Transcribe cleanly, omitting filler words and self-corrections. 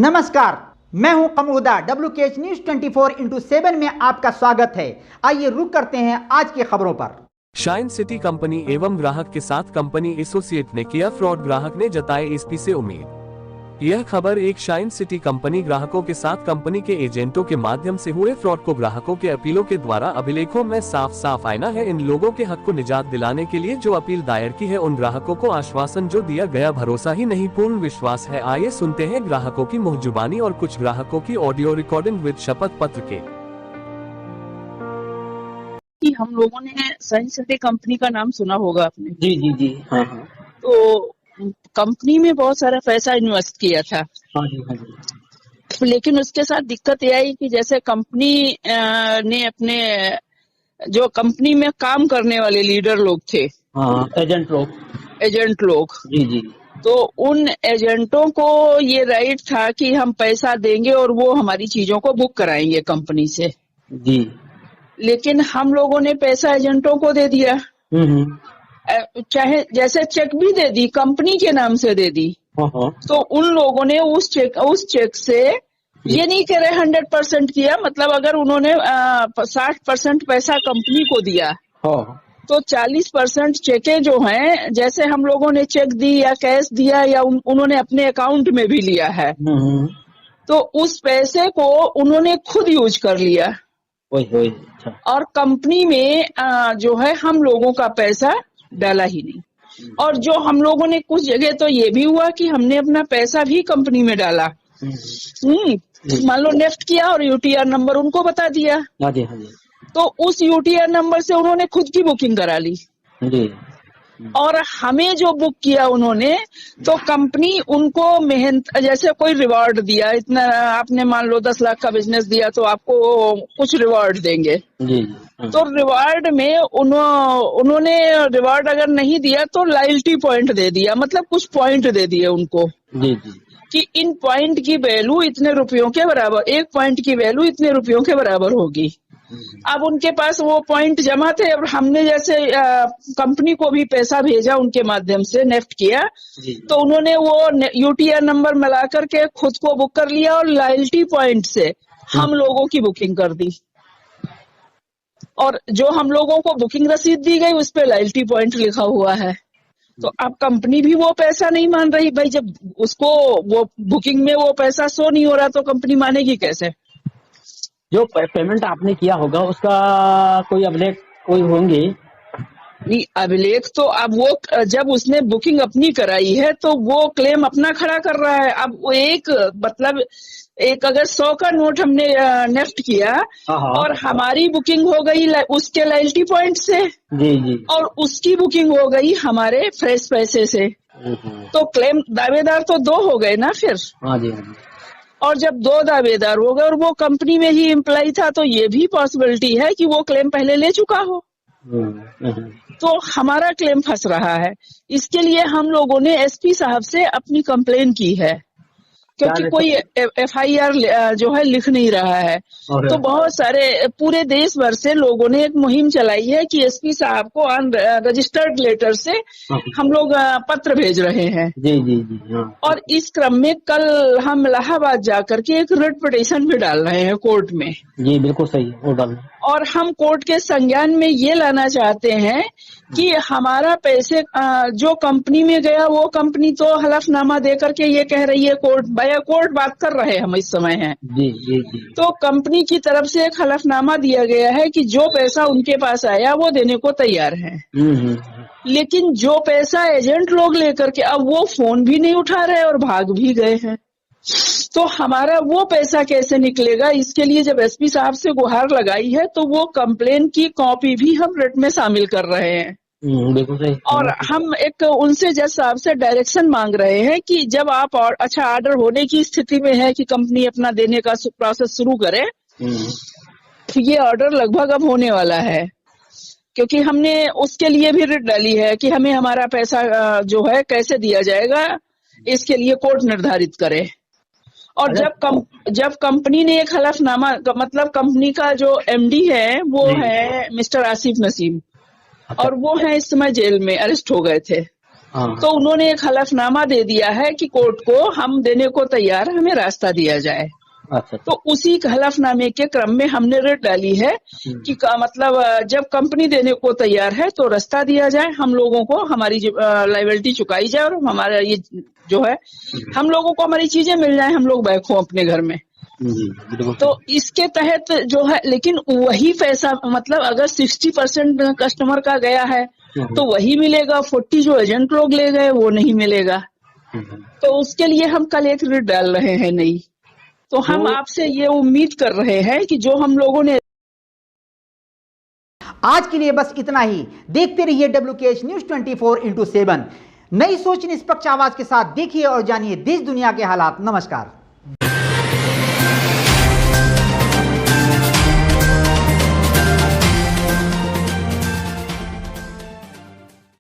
नमस्कार, मैं हूं कमरुद्दा। WKH न्यूज 24x7 में आपका स्वागत है। आइए रुक करते हैं आज की खबरों पर। शाइन सिटी कंपनी एवं ग्राहक के साथ कंपनी एसोसिएट ने किया फ्रॉड, ग्राहक ने जताए एसपी से उम्मीद। यह खबर एक शाइन सिटी कंपनी ग्राहकों के साथ कंपनी के एजेंटों के माध्यम से हुए फ्रॉड को ग्राहकों के अपीलों के द्वारा अभिलेखों में साफ साफ आईना है। इन लोगों के हक को निजात दिलाने के लिए जो अपील दायर की है, उन ग्राहकों को आश्वासन जो दिया गया भरोसा ही नहीं पूर्ण विश्वास है। आइए सुनते हैं ग्राहकों की मुंह जुबानी और कुछ ग्राहकों की ऑडियो रिकॉर्डिंग विद शपथ पत्र के। कि हम लोगों ने शाइन सिटी कंपनी का नाम सुना होगा आपने। जी जी जी हाँ हाँ तो कंपनी में बहुत सारा पैसा इन्वेस्ट किया था। हाँ जी हाँ जी। लेकिन उसके साथ दिक्कत ये आई कि जैसे कंपनी ने अपने जो कंपनी में काम करने वाले लीडर लोग थे, हाँ एजेंट लोग जी जी, तो उन एजेंटों को ये राइट था कि हम पैसा देंगे और वो हमारी चीजों को बुक कराएंगे कंपनी से। जी लेकिन हम लोगों ने पैसा एजेंटों को दे दिया, चाहे जैसे चेक भी दे दी, कंपनी के नाम से दे दी। तो उन लोगों ने उस चेक से ये नहीं कह रहे 100% किया, मतलब अगर उन्होंने 60% पैसा कंपनी को दिया तो 40% चेकें जो हैं, जैसे हम लोगों ने चेक दी या कैश दिया या उन्होंने अपने अकाउंट में भी लिया है, तो उस पैसे को उन्होंने खुद यूज कर लिया। और कंपनी में जो है हम लोगों का पैसा डाला ही नहीं। और जो हम लोगों ने कुछ जगह तो ये भी हुआ कि हमने अपना पैसा भी कंपनी में डाला। मान लो नेफ्ट किया और यूटीआर नंबर उनको बता दिया, तो उस यूटीआर नंबर से उन्होंने खुद की बुकिंग करा ली। और हमें जो बुक किया उन्होंने, तो कंपनी उनको मेहनत, जैसे कोई रिवार्ड दिया, इतना आपने मान लो 10 लाख का बिजनेस दिया तो आपको कुछ रिवार्ड देंगे। तो रिवार्ड में उन्होंने रिवार्ड अगर नहीं दिया तो लॉयल्टी पॉइंट दे दिया, मतलब कुछ पॉइंट दे दिए उनको कि इन पॉइंट की वैल्यू इतने रुपयों के बराबर, एक पॉइंट की वैल्यू इतने रुपयों के बराबर होगी। अब उनके पास वो पॉइंट जमा थे और हमने जैसे कंपनी को भी पैसा भेजा उनके माध्यम से, नेफ्ट किया, तो उन्होंने वो यूटीआर नंबर मिला करके खुद को बुक कर लिया और लॉयल्टी पॉइंट से हम लोगों की बुकिंग कर दी। और जो हम लोगों को बुकिंग रसीद दी गई उस पे लॉयल्टी पॉइंट लिखा हुआ है। तो अब कंपनी भी वो पैसा नहीं मान रही भाई, जब उसको वो बुकिंग में वो पैसा शो नहीं हो रहा तो कंपनी मानेगी कैसे? जो पेमेंट आपने किया होगा उसका कोई अभिलेख कोई होंगे? नहीं, अभिलेख तो अब वो जब उसने बुकिंग अपनी कराई है तो वो क्लेम अपना खड़ा कर रहा है। अब वो मतलब एक अगर 100 का नोट हमने नेफ्ट किया और हमारी बुकिंग हो गई उसके लॉयल्टी पॉइंट से, जी, और उसकी बुकिंग हो गई हमारे फ्रेश पैसे से, तो क्लेम दावेदार तो 2 हो गए ना फिर। हाँ जी। और जब 2 दावेदार हो गए और वो कंपनी में ही एम्प्लॉय था, तो ये भी पॉसिबिलिटी है कि वो क्लेम पहले ले चुका हो, तो हमारा क्लेम फंस रहा है। इसके लिए हम लोगों ने एसपी साहब से अपनी कंप्लेन की है, क्योंकि कोई एफआईआर जो है लिख नहीं रहा है। तो बहुत सारे पूरे देश भर से लोगों ने एक मुहिम चलाई है कि एसपी साहब को रजिस्टर्ड लेटर से हम लोग पत्र भेज रहे हैं। जी जी जी हाँ। और इस क्रम में कल हम इलाहाबाद जाकर के एक रिट पिटीशन भी डाल रहे हैं कोर्ट में। जी बिल्कुल सही है। और हम कोर्ट के संज्ञान में ये लाना चाहते हैं कि हमारा पैसे जो कंपनी में गया, वो कंपनी तो हलफनामा दे करके ये कह रही है, कोर्ट बात कर रहे हम इस समय हैं। जी जी जी। तो कंपनी की तरफ से एक हलफनामा दिया गया है कि जो पैसा उनके पास आया वो देने को तैयार है। लेकिन जो पैसा एजेंट लोग लेकर के अब वो फोन भी नहीं उठा रहे और भाग भी गए हैं, तो हमारा वो पैसा कैसे निकलेगा? इसके लिए जब एसपी साहब से गुहार लगाई है तो वो कंप्लेन की कॉपी भी हम रिट में शामिल कर रहे हैं। और हम एक उनसे जज साहब से डायरेक्शन मांग रहे हैं कि जब आप अच्छा ऑर्डर होने की स्थिति में है कि कंपनी अपना देने का प्रोसेस शुरू करे, तो ये ऑर्डर लगभग अब होने वाला है, क्योंकि हमने उसके लिए भी रिट डाली है कि हमें हमारा पैसा जो है कैसे दिया जाएगा, इसके लिए कोर्ट निर्धारित करे। और जब कंपनी ने एक हलफनामा, मतलब कंपनी का जो एमडी है वो है मिस्टर आसिफ नसीम, और वो है इस समय जेल में, अरेस्ट हो गए थे। हाँ। तो उन्होंने एक हलफनामा दे दिया है कि कोर्ट को हम देने को तैयार, हमें रास्ता दिया जाए। अच्छा। तो उसी हलफनामे के क्रम में हमने रिट डाली है कि मतलब जब कंपनी देने को तैयार है तो रास्ता दिया जाए, हम लोगों को हमारी लायबिलिटी चुकाई जाए और हमारा ये जो है हम लोगों को हमारी चीजें मिल जाए, हम लोग बैक हो अपने घर में। तो इसके तहत जो है, लेकिन वही पैसा मतलब अगर 60% कस्टमर का गया है तो वही मिलेगा, 40 जो एजेंट लोग ले गए वो नहीं मिलेगा। तो उसके लिए हम कल एक रिट डाल रहे हैं नई। तो हम आपसे ये उम्मीद कर रहे हैं कि जो हम लोगों ने आज के लिए बस इतना ही। देखते रहिए WKH न्यूज 24/7। नई सोच निष्पक्ष आवाज के साथ देखिए और जानिए देश दुनिया के हालात। नमस्कार।